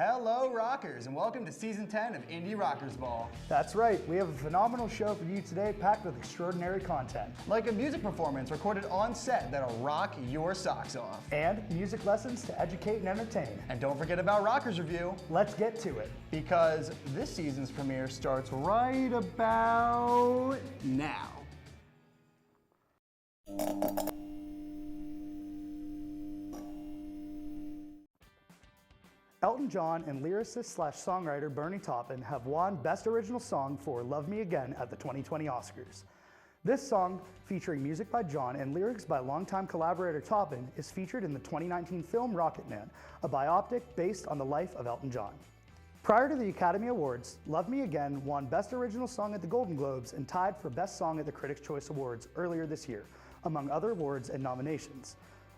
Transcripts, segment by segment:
Hello, rockers, and welcome to Season 10 of Indie Rockers Ball. That's right, we have a phenomenal show for you today packed with extraordinary content. Like a music performance recorded on set that'll rock your socks off. And music lessons to educate and entertain. And don't forget about Rockers Review. Let's get to it. Because this season's premiere starts right about now. Elton John and lyricist/songwriter Bernie Taupin have won Best Original Song for Love Me Again at the 2020 Oscars. This song, featuring music by John and lyrics by longtime collaborator Taupin, is featured in the 2019 film Rocketman, a biopic based on the life of Elton John. Prior to the Academy Awards, Love Me Again won Best Original Song at the Golden Globes and tied for Best Song at the Critics' Choice Awards earlier this year, among other awards and nominations.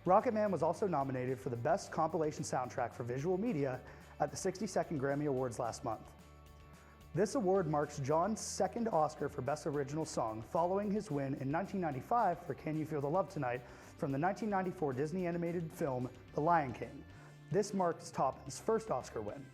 Rocketman was also nominated for the Best Compilation Soundtrack for Visual Media at the 62nd Grammy Awards last month. This award marks John's second Oscar for Best Original Song, following his win in 1995 for Can You Feel the Love Tonight from the 1994 Disney animated film The Lion King. This marks Taupin's first Oscar win.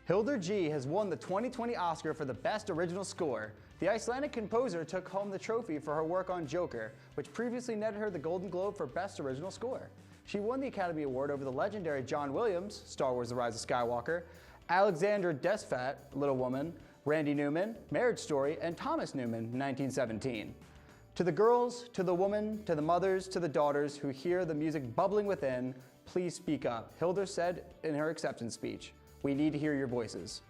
Hildur G has won the 2020 Oscar for the Best Original Score. The Icelandic composer took home the trophy for her work on Joker, which previously netted her the Golden Globe for Best Original Score. She won the Academy Award over the legendary John Williams, Star Wars The Rise of Skywalker, Alexander Desplat, Little Woman, Randy Newman, Marriage Story, and Thomas Newman, 1917. To the girls, to the women, to the mothers, to the daughters who hear the music bubbling within, please speak up, Hildur said in her acceptance speech. We need to hear your voices.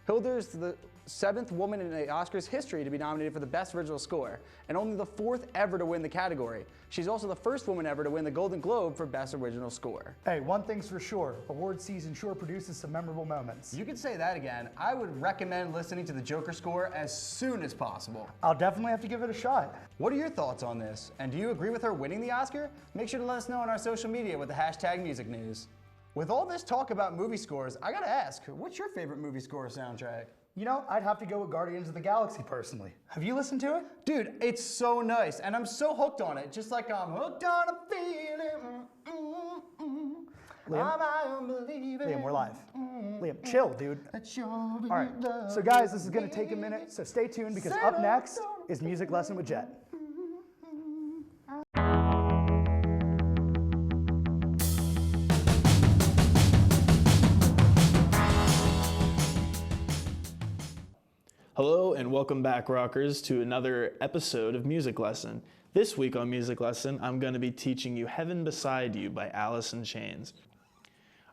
Hildur is the 7th woman in the Oscars history to be nominated for the Best Original Score, and only the 4th ever to win the category. She's also the first woman ever to win the Golden Globe for Best Original Score. Hey, one thing's for sure, award season sure produces some memorable moments. You could say that again. I would recommend listening to the Joker score as soon as possible. I'll definitely have to give it a shot. What are your thoughts on this? And do you agree with her winning the Oscar? Make sure to let us know on our social media with the hashtag Music News. With all this talk about movie scores, I gotta ask, what's your favorite movie score soundtrack? You know, I'd have to go with Guardians of the Galaxy personally. Have you listened to it? Dude, it's so nice, and I'm so hooked on it, just like I'm hooked on a feeling. Liam, we're live. Liam, chill, dude. All right, so guys, this is gonna take a minute, so stay tuned because up next is Music Lesson with Jet. Hello and welcome back, rockers, to another episode of Music Lesson. This week on Music Lesson, I'm going to be teaching you Heaven Beside You by Alice in Chains.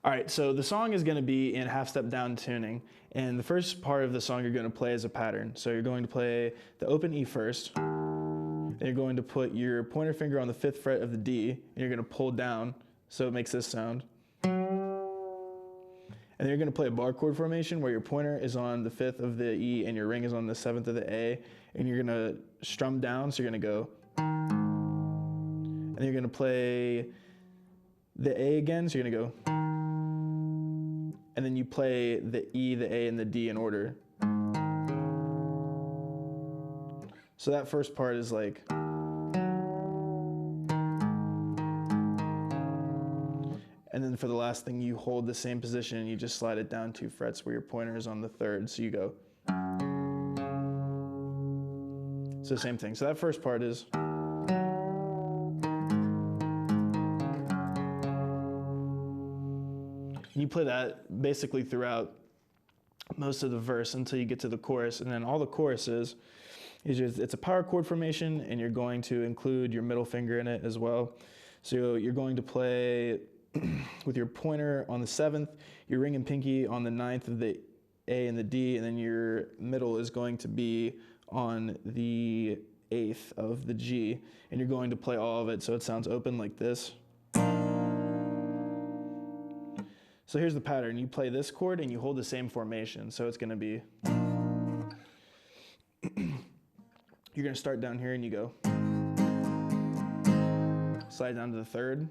All right, so the song is going to be in half-step down tuning, and the first part of the song you're going to play is a pattern. So you're going to play the open E first, and you're going to put your pointer finger on the 5th fret of the D, and you're going to pull down so it makes this sound. And then you're going to play a bar chord formation where your pointer is on the 5th of the E and your ring is on the 7th of the A, and you're going to strum down, so you're going to go. And you're going to play the A again, so you're going to go. And then you play the E, the A, and the D in order. So that first part is like... And then for the last thing, you hold the same position and you just slide it down 2 frets where your pointer is on the 3rd. So you go. So same thing. So that first part is. You play that basically throughout most of the verse until you get to the chorus. And then all the choruses is just, it's a power chord formation, and you're going to include your middle finger in it as well. So you're going to play with your pointer on the 7th, your ring and pinky on the 9th of the A and the D, and then your middle is going to be on the 8th of the G, and you're going to play all of it so it sounds open like this. So here's the pattern. You play this chord and you hold the same formation, so it's going to be... You're going to start down here and you go. Slide down to the 3rd.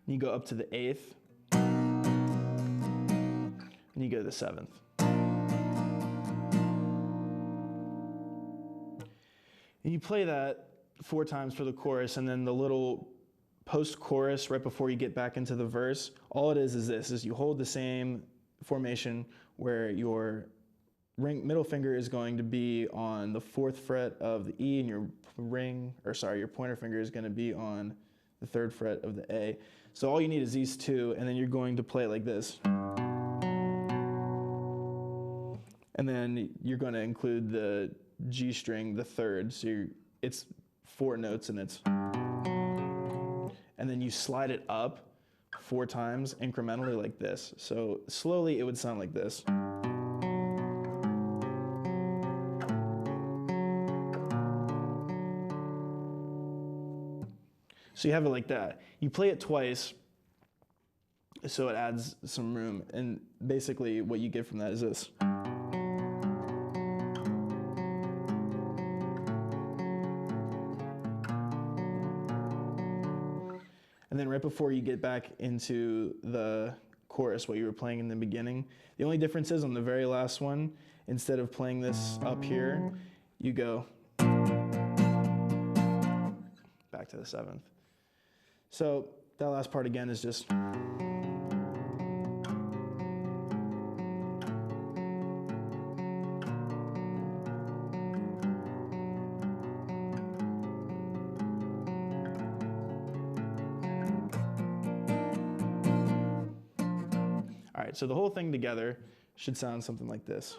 You go up to the 8th, and you go to the 7th. And you play that 4 times for the chorus, and then the little post-chorus, right before you get back into the verse, all it is this, is you hold the same formation where your middle finger is going to be on the 4th fret of the E, and your pointer finger is going to be on the 3rd fret of the A. So all you need is these two, and then you're going to play it like this. And then you're going to include the G string, the 3rd, so it's 4 notes, and then you slide it up 4 times incrementally like this. So slowly it would sound like this. So you have it like that. You play it twice, so it adds some room, and basically what you get from that is this. And then right before you get back into the chorus, what you were playing in the beginning, the only difference is on the very last one, instead of playing this up here, you go back to the 7th. So that last part again is just. All right, so the whole thing together should sound something like this.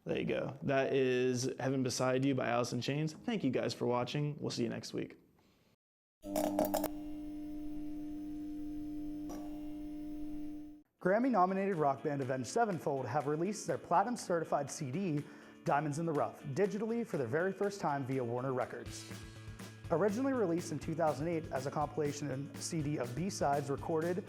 There you go. That is Heaven Beside You by Alice in Chains. Thank you guys for watching. We'll see you next week. Grammy-nominated rock band Avenged Sevenfold have released their platinum-certified CD, Diamonds in the Rough, digitally for the very first time via Warner Records. Originally released in 2008 as a compilation CD of B-sides recorded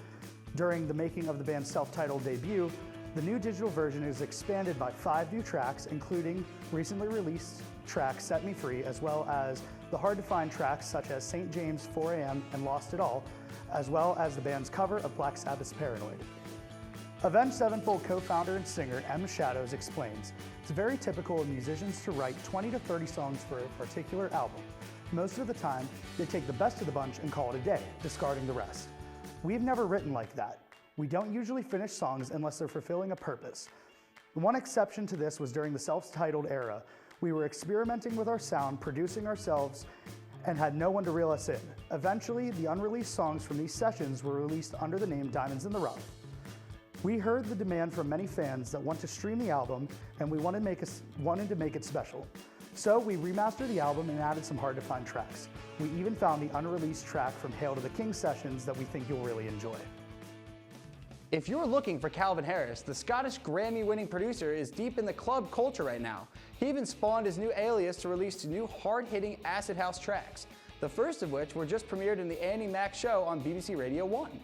during the making of the band's self-titled debut, the new digital version is expanded by 5 new tracks, including recently released track Set Me Free, as well as the hard-to-find tracks such as St. James 4 AM and Lost It All, as well as the band's cover of Black Sabbath's Paranoid. Avenged Sevenfold co-founder and singer Em Shadows explains, it's very typical of musicians to write 20 to 30 songs for a particular album. Most of the time, they take the best of the bunch and call it a day, discarding the rest. We've never written like that. We don't usually finish songs unless they're fulfilling a purpose. One exception to this was during the self-titled era. We were experimenting with our sound, producing ourselves, and had no one to reel us in. Eventually, the unreleased songs from these sessions were released under the name Diamonds in the Rough. We heard the demand from many fans that want to stream the album, and we wanted to make it special. So we remastered the album and added some hard-to-find tracks. We even found the unreleased track from Hail to the King sessions that we think you'll really enjoy. If you're looking for Calvin Harris, the Scottish Grammy-winning producer is deep in the club culture right now. He even spawned his new alias to release 2 new hard-hitting acid house tracks, the first of which were just premiered in the Andy Mack Show on BBC Radio 1.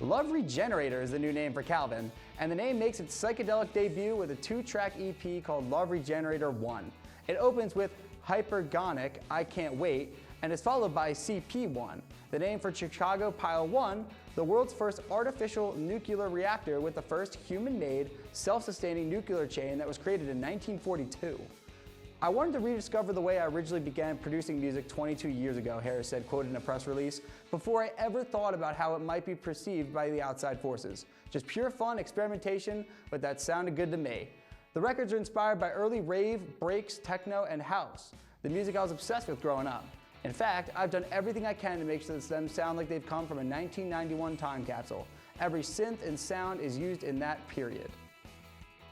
Love Regenerator is the new name for Calvin, and the name makes its psychedelic debut with a 2-track EP called Love Regenerator 1. It opens with Hypergonic, I Can't Wait, and is followed by CP1, the name for Chicago Pile 1, the world's first artificial nuclear reactor with the first human-made, self-sustaining nuclear chain that was created in 1942. I wanted to rediscover the way I originally began producing music 22 years ago, Harris said, quoted in a press release, before I ever thought about how it might be perceived by the outside forces. Just pure fun, experimentation, but that sounded good to me. The records are inspired by early rave, breaks, techno, and house, the music I was obsessed with growing up. In fact, I've done everything I can to make sure that them sound like they've come from a 1991 time capsule. Every synth and sound is used in that period.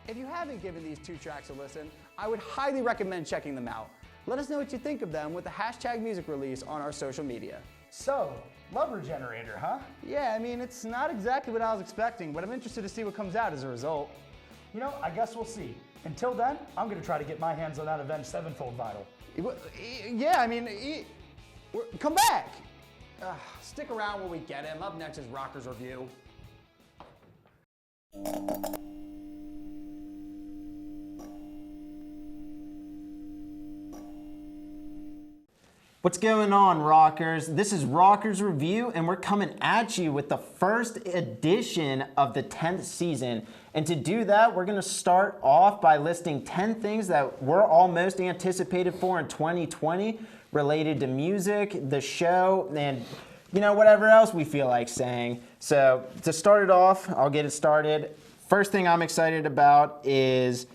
If you haven't given these 2 tracks a listen, I would highly recommend checking them out. Let us know what you think of them with the hashtag music release on our social media. So, Lover Generator, huh? Yeah, I mean, it's not exactly what I was expecting, but I'm interested to see what comes out as a result. You know, I guess we'll see. Until then, I'm gonna try to get my hands on that Avenged Sevenfold vinyl. Yeah, I mean, come back! Stick around when we get him. Up next is Rockers Review. What's going on, Rockers? This is Rockers Review, and we're coming at you with the first edition of the 10th season. And to do that, we're gonna start off by listing 10 things that we're all most anticipated for in 2020 related to music, the show, and whatever else we feel like saying. So to start it off, I'll get it started. First thing I'm excited about is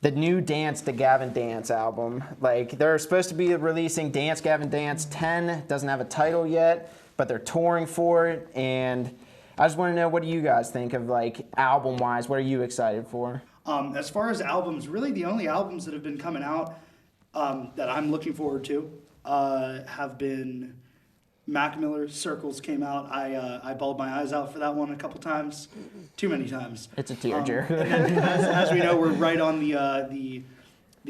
the new Dance to Gavin Dance album. Like, they're supposed to be releasing Dance Gavin Dance 10, doesn't have a title yet, but they're touring for it, and I just want to know, what do you guys think of, like, album-wise? What are you excited for? As far as albums, really the only albums that have been coming out that I'm looking forward to have been Mac Miller's Circles came out. I bawled my eyes out for that one a couple times, too many times. It's a tearjerker. As we know, we're right on the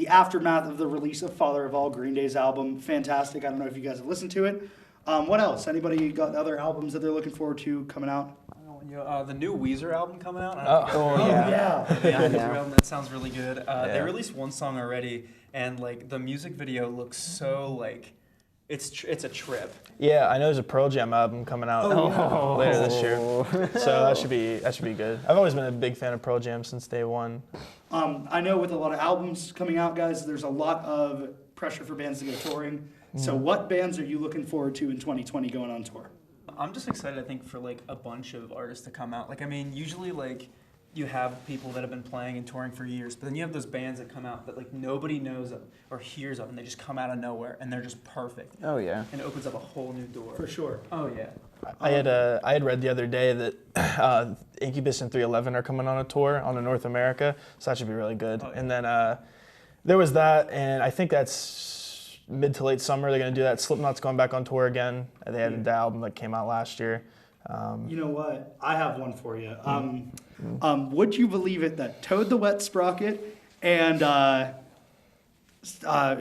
aftermath of the release of Father of All, Green Day's album. Fantastic. I don't know if you guys have listened to it. What else? Anybody got other albums that they're looking forward to coming out? The new Weezer album coming out. Yeah. The Weezer album, that sounds really good. They released one song already, and like the music video looks so like it's a trip. Yeah, I know there's a Pearl Jam album coming out later this year, so that should be good. I've always been a big fan of Pearl Jam since day one. I know with a lot of albums coming out, guys, there's a lot of pressure for bands to go touring. So what bands are you looking forward to in 2020 going on tour? I'm just excited, I think, for like a bunch of artists to come out. Like, I mean, usually like you have people that have been playing and touring for years, but then you have those bands that come out that like nobody knows of or hears of, and they just come out of nowhere and they're just perfect. Oh yeah. And it opens up a whole new door. For sure. Oh yeah. I had read the other day that Incubus and 311 are coming on a tour on North America, so that should be really good. Oh, yeah. And then there was that, and I think that's mid to late summer they're going to do that. Slipknot's going back on tour again. They had the album that came out last year. You know what? I have one for you. Would you believe it that Toad the Wet Sprocket and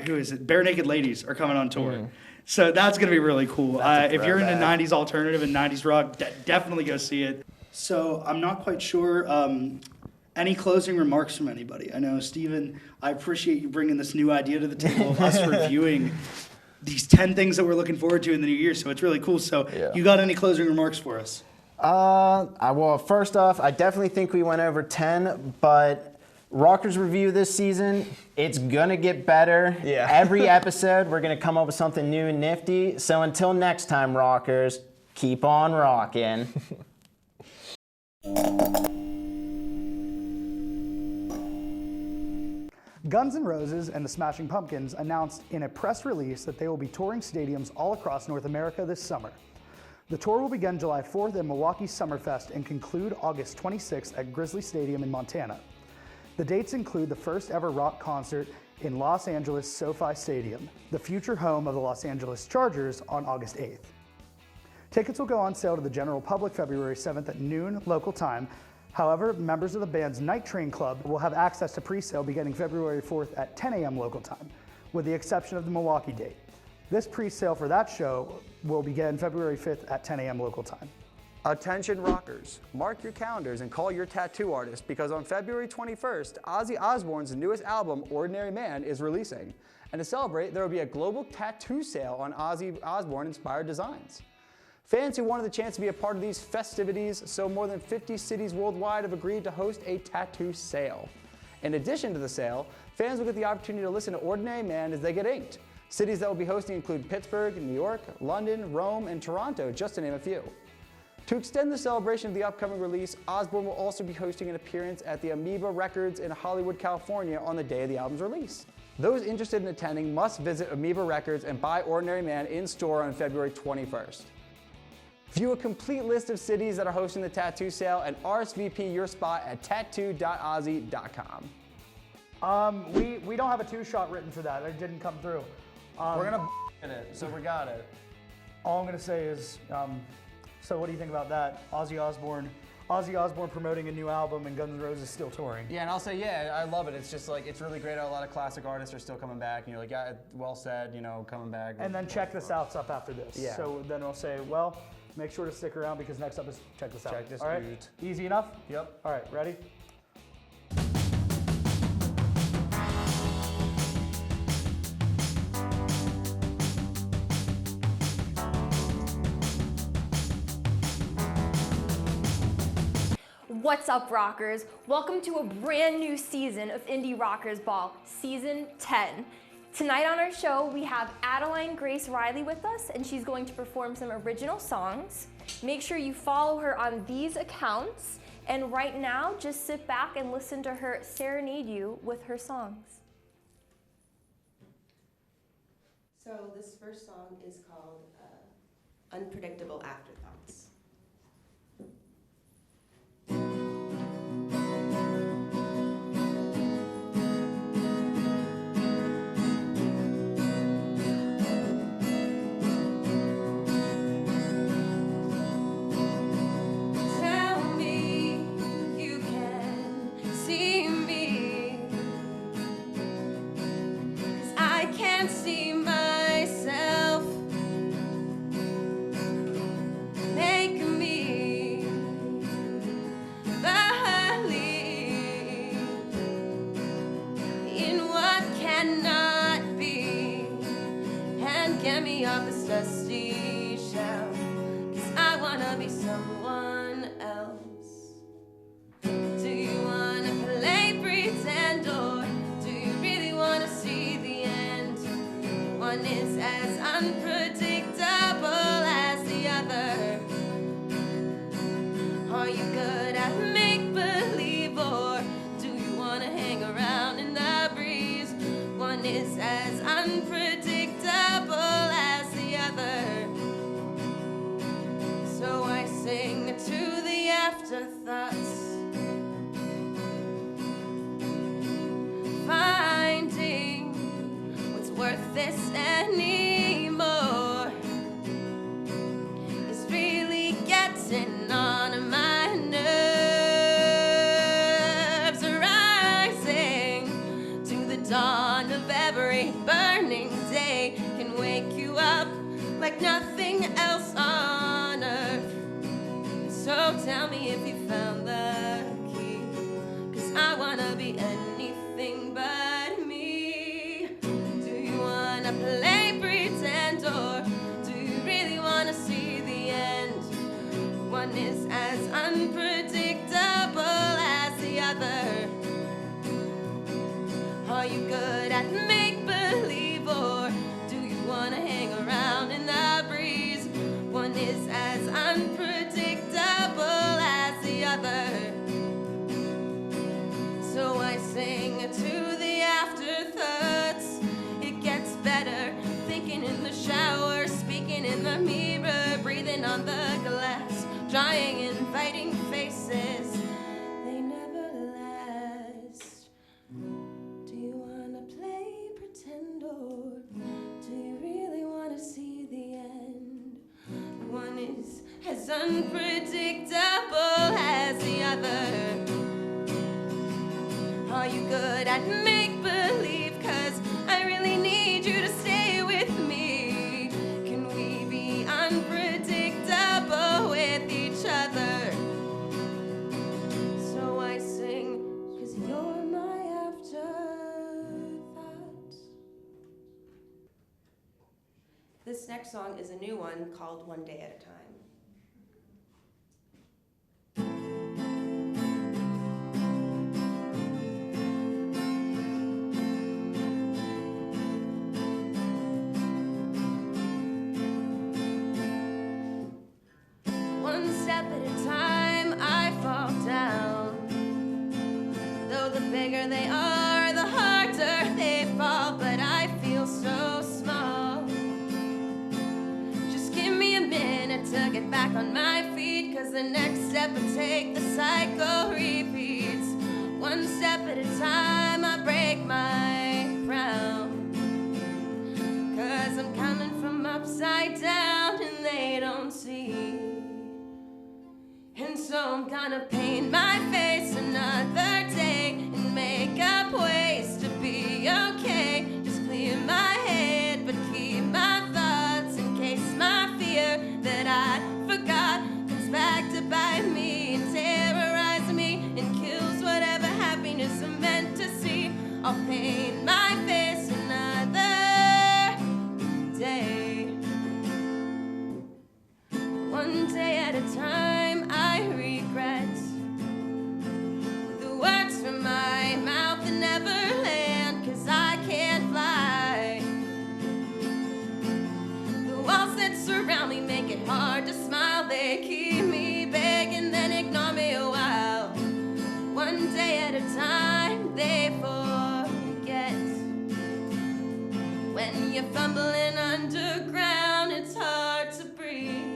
who is it? Bare Naked Ladies are coming on tour. So that's going to be really cool. If you're into 90s alternative and 90s rock, definitely go see it. So I'm not quite sure. Any closing remarks from anybody? I know, Steven, I appreciate you bringing this new idea to the table of us reviewing these 10 things that we're looking forward to in the new year, so it's really cool. So You got any closing remarks for us? Well, first off, I definitely think we went over 10, but Rockers Review this season, it's gonna get better. Yeah. Every episode, we're gonna come up with something new and nifty. So until next time, Rockers, keep on rocking. Guns N' Roses and the Smashing Pumpkins announced in a press release that they will be touring stadiums all across North America this summer. The tour will begin July 4th at Milwaukee Summerfest and conclude August 26th at Grizzly Stadium in Montana. The dates include the first ever rock concert in Los Angeles SoFi Stadium, the future home of the Los Angeles Chargers, on August 8th. Tickets will go on sale to the general public February 7th at noon local time. However, members of the band's Night Train Club will have access to pre-sale beginning February 4th at 10 a.m. local time, with the exception of the Milwaukee date. This pre-sale for that show will begin February 5th at 10 a.m. local time. Attention rockers, mark your calendars and call your tattoo artist, because on February 21st, Ozzy Osbourne's newest album, Ordinary Man, is releasing. And to celebrate, there will be a global tattoo sale on Ozzy Osbourne-inspired designs. Fans who wanted the chance to be a part of these festivities, so more than 50 cities worldwide have agreed to host a tattoo sale. In addition to the sale, fans will get the opportunity to listen to Ordinary Man as they get inked. Cities that will be hosting include Pittsburgh, New York, London, Rome, and Toronto, just to name a few. To extend the celebration of the upcoming release, Osbourne will also be hosting an appearance at the Amoeba Records in Hollywood, California on the day of the album's release. Those interested in attending must visit Amoeba Records and buy Ordinary Man in store on February 21st. View a complete list of cities that are hosting the tattoo sale and RSVP your spot at tattoo.ozzy.com. We don't have a 2-shot written for that. It didn't come through. We're gonna in it, so we got it. All I'm gonna say is, so what do you think about that? Ozzy Osbourne promoting a new album and Guns N' Roses still touring. Yeah, and I'll say, yeah, I love it. It's just like, it's really great how a lot of classic artists are still coming back. You know, like, yeah, well said, you know, coming back. And then Check This Out's up after this. Yeah. So then I'll say, well, make sure to stick around because next up is Check This Out. Check This All right? Out. Easy enough? Yep. All right, ready? What's up, rockers? Welcome to a brand new season of Indie Rockers Ball, Season 10. Tonight on our show, we have Adeline Grace Riley with us, and she's going to perform some original songs. Make sure you follow her on these accounts, and right now, just sit back and listen to her serenade you with her songs. So this first song is called Unpredictable Afterthoughts. Tell me you can see me, 'cause I can't see myself. Make me believe in what cannot be, and get me off this dusty shelf, 'cause I wanna be someone else. Do you wanna play pretend, or do you really wanna see the end? One is as unpredictable as the other. Are you good at make-believe, or do you wanna hang around in the breeze? One is as unpredictable as the other. So I sing to the afterthoughts, finding what's worth this anymore is really getting on my nerves. Rising to the dawn of every burning day can wake you up like nothing else on earth. So tell me if you found the key, 'cause I wanna be anything but me. Do you wanna play pretend, or do you really wanna see the end? One is as unpredictable as the other. Are you good at make-believe, or do you wanna hang around in the breeze? One is as unpredictable as the other. So I sing to the afterthoughts. It gets better, thinking in the shower, speaking in the mirror, breathing on the glass, drying inviting faces. They never last. Do you wanna play pretend, or do you really wanna see the end? One is as unpredictable as the other. Are you good at make-believe? 'Cause I really need you to stay with me. Can we be unpredictable with each other? So I sing, 'cause you're my afterthought. This next song is a new one called One Day at a Time. One step at a time, I fall down. Though the bigger they are, the harder they fall. But I feel so small. Just give me a minute to get back on my feet, 'cause the next step I take, the cycle repeats. One step at a time, I break my crown. 'Cause I'm coming from upside down and they don't see. And so I'm gonna paint my face another day and make up ways to be okay. Just clear my head, but keep my thoughts in case my fear that I forgot comes back to bite me and terrorize me and kills whatever happiness I'm meant to see. I'll paint my face another day. One day at a time, I regret the words from my mouth that never land, 'cause I can't fly. The walls that surround me make it hard to smile. They keep me begging, then ignore me a while. One day at a time, they forget. When you're fumbling underground, it's hard to breathe.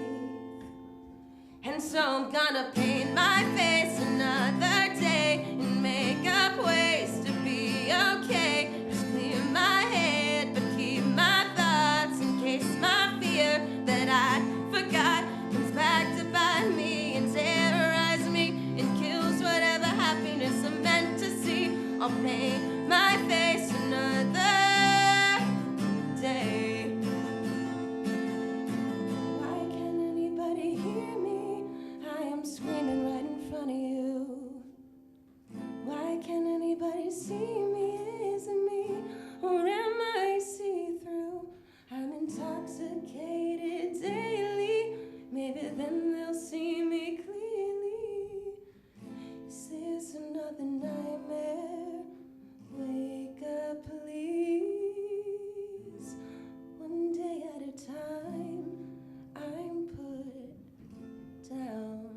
And so I'm gonna paint my face another day and make up ways to be okay. Just clear my head, but keep my thoughts in case my fear that I forgot comes back to bite me and terrorize me and kills whatever happiness I'm meant to see. I'll paint my face another day. Why can't anybody hear me? I am screaming right in front of you. Why can't anybody see me? Is it me? Or am I see-through? I'm intoxicated daily. Maybe then they'll see me clearly. Is this another nightmare? Wake up, please. One day at a time, I'm put down.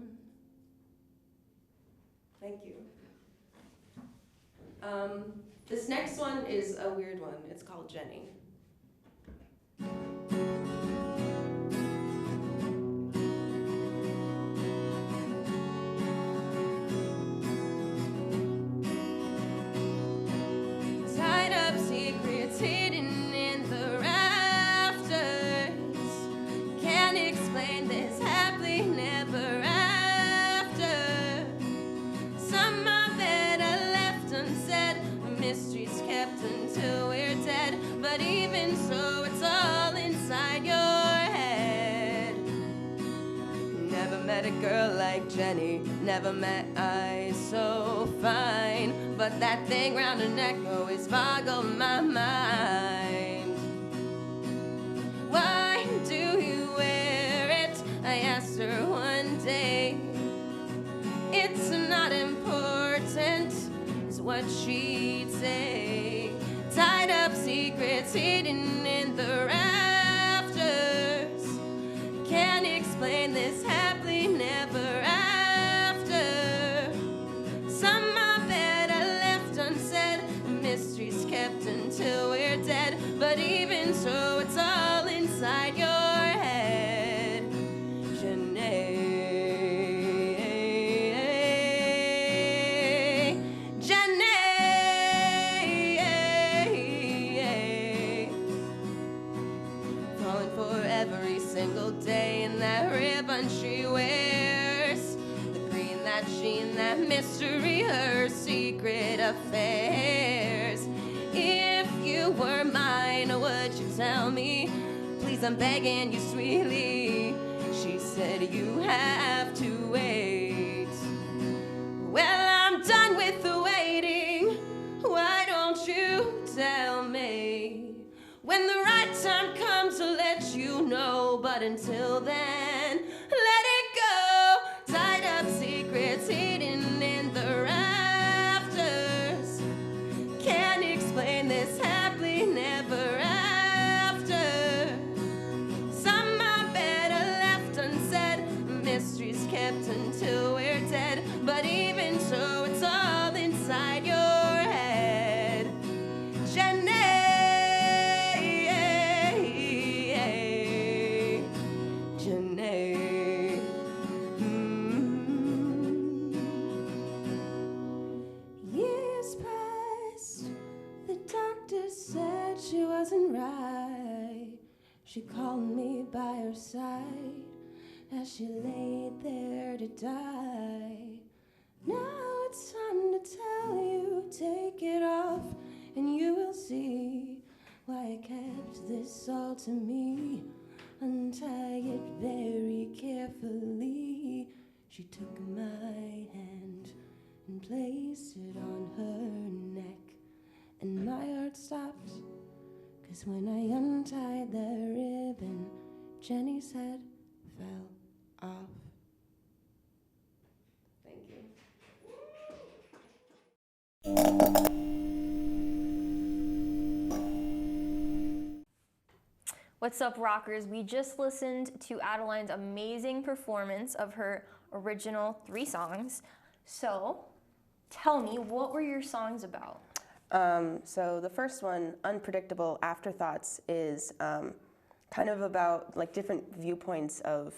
Thank you. This next one is a weird one. It's called Jenny. Tied up secrets hidden in the rafters. Can't explain this happily never after. Some of it I left unsaid, mysteries kept until we're dead. But even so, it's all inside your head. Never met a girl like Jenny, never met eyes so fine. But that thing round her neck always boggled my mind. Why do you wear it? I asked her one day. It's not important, is what she'd say. Tied up secrets hidden in the rafters. Can't explain this happily never after. Some of it I left unsaid, mysteries kept until we're dead. But even so, it's all inside your head. Janae. Falling for every single day in that ribbon she wears. The green, that sheen, that mystery, her secret affairs. If you were mine, would you tell me? Please, I'm begging you sweetly. She said you have to wait. Well, I'm done with the waiting. Why don't you tell me when the right time comes to let you know? But until then, let it go. Tied up secrets hidden in the rafters. Can't explain this happily never after. Some are better left unsaid, mysteries kept until we're dead. But even so, it's all inside your head. Janae, Janae. She called me by her side as she laid there to die. Now it's time to tell you, take it off and you will see why I kept this all to me. Untie it very carefully. She took my hand and placed it on her neck, and my heart stopped, 'cause when I untied the ribbon, Jenny's head fell off. Thank you. What's up, rockers? We just listened to Adeline's amazing performance of her original 3 songs. So, tell me, what were your songs about? So the first one, Unpredictable Afterthoughts, is kind of about like different viewpoints of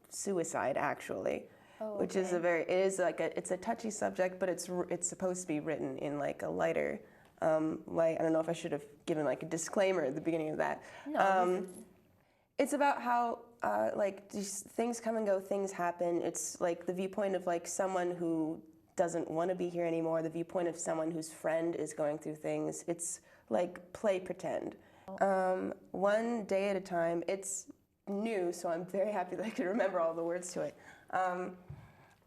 suicide, actually, which is it's a touchy subject, but it's supposed to be written in like a lighter light. I don't know if I should have given like a disclaimer at the beginning of that. No. It's about how like just things come and go, things happen. It's like the viewpoint of like someone who doesn't want to be here anymore, the viewpoint of someone whose friend is going through things. It's like play pretend. One day at a time. It's new, so I'm very happy that I can remember all the words to it.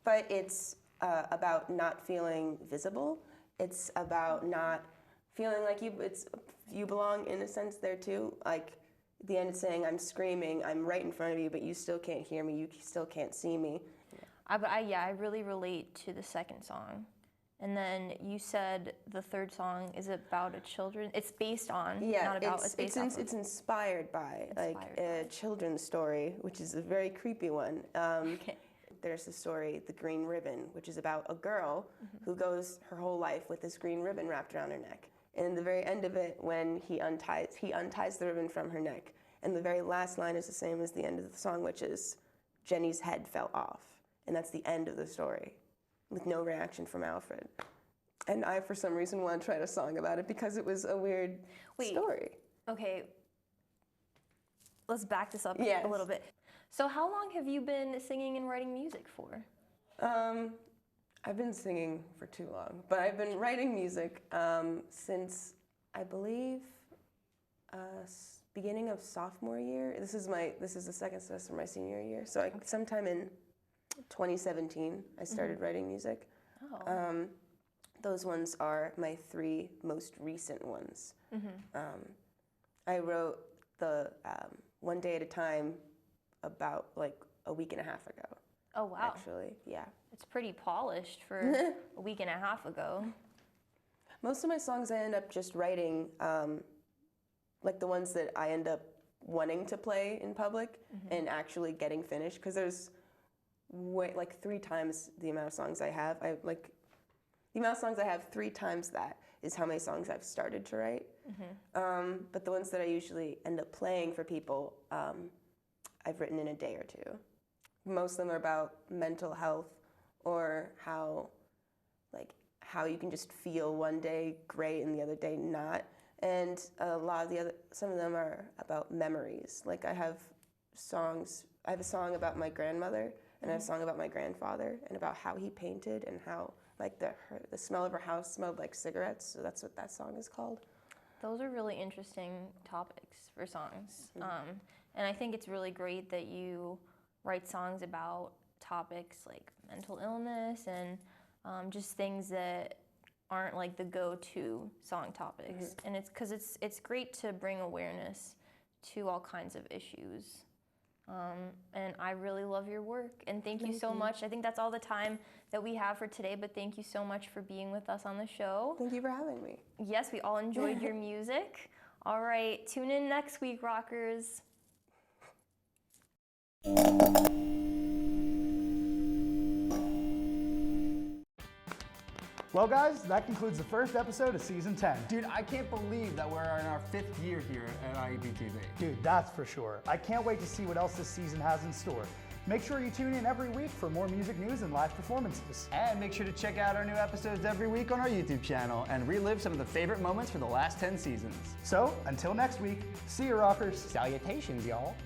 But it's about not feeling visible. It's about not feeling like you belong in a sense there too. Like at the end it's saying, I'm screaming, I'm right in front of you, but you still can't hear me, you still can't see me. I really relate to the second song. And then you said the third song is about a children. It's based on, not about. It's inspired by a children's story, which is a very creepy one. Okay. There's the story, The Green Ribbon, which is about a girl who goes her whole life with this green ribbon wrapped around her neck. And in the very end of it, when he unties the ribbon from her neck. And the very last line is the same as the end of the song, which is, Jenny's head fell off. And that's the end of the story, with no reaction from Alfred. And I, for some reason, wanted to write a song about it because it was a weird story. Okay, let's back this up a little bit. So how long have you been singing and writing music for? I've been singing for too long, but I've been writing music since, I believe, beginning of sophomore year. This is the second semester of my senior year. So sometime in 2017, I started writing music. Oh. Those ones are my 3 most recent ones. I wrote the One Day at a Time about like a week and a half ago. Oh, wow. Actually, yeah. It's pretty polished for a week and a half ago. Most of my songs I end up just writing, like the ones that I end up wanting to play in public and actually getting finished, because there's like 3 times the amount of songs I have. The amount of songs I have, 3 times that is how many songs I've started to write. But the ones that I usually end up playing for people, I've written in a day or 2. Most of them are about mental health or how you can just feel one day great and the other day not. And some of them are about memories. Like I have a song about my grandmother, and I have a song about my grandfather, and about how he painted and how like the smell of her house smelled like cigarettes. So that's what that song is called. Those are really interesting topics for songs. And I think it's really great that you write songs about topics like mental illness and just things that aren't like the go-to song topics. And it's because it's great to bring awareness to all kinds of issues. And I really love your work, and thank you so much. I think that's all the time that we have for today, but thank you so much for being with us on the show. Thank you for having me. Yes, we all enjoyed your music. All right, tune in next week, rockers. Well, guys, that concludes the first episode of Season 10. Dude, I can't believe that we're in our 5th year here at IUPTV. Dude, that's for sure. I can't wait to see what else this season has in store. Make sure you tune in every week for more music news and live performances. And make sure to check out our new episodes every week on our YouTube channel and relive some of the favorite moments from the last 10 seasons. So, until next week, see you, rockers. Salutations, y'all.